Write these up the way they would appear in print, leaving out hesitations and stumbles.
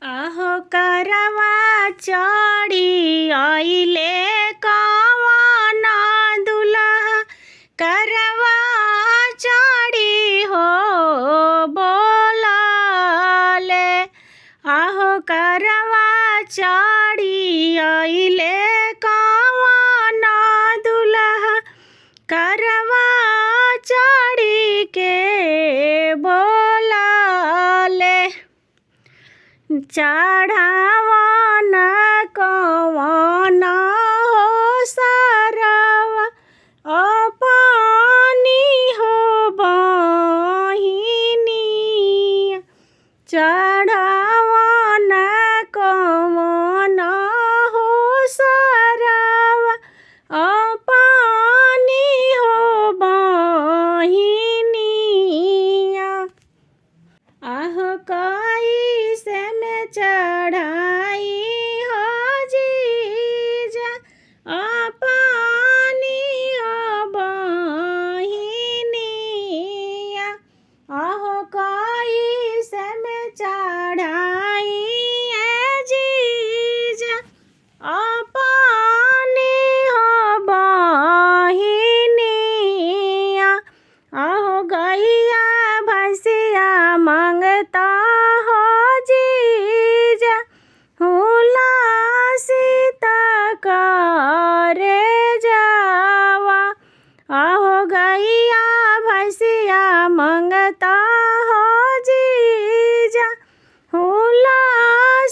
आहो करवा चढ़ी आइले कवन दुल्हा करवा चढ़ी हो बोलले। आहो करवा चढ़ी आइले कवन दुल्हा करवा चढ़ी के बोलले। चढ़ावन कवन हो सरवा अपनी हो बहिनी। चढ़ावन कवन हो सरवा अपनी हो बहिनी। आहो कैसे में चढ़ाई हो जीजा अपनी हो बहिनिया। आहो कैसे में चढ़ाई है जीजा अपनी हो बहिनिया। आहो गैया भैंसिया मंगता हो जीजा हुला सीता करे जावा। आहो गैया भैंसिया मंगता हो जीजा हुला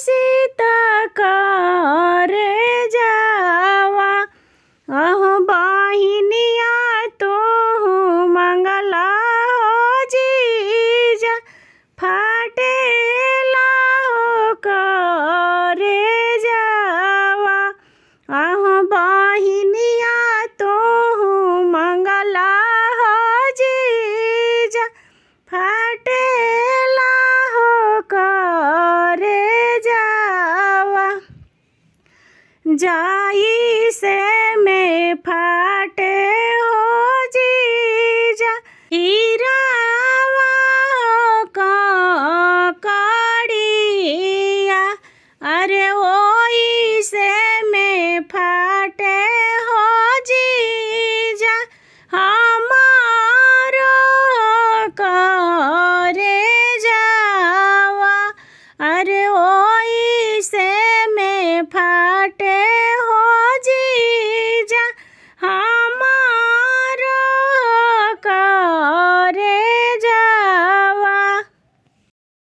सीता करे जावा। आहो बहिनिया तो मंगला हो जीजा फाटेला हो करे जावा। आहो बहिनिया तो मंगला हो जीजा फाटेला हो करे जावा। जाई से में फाटे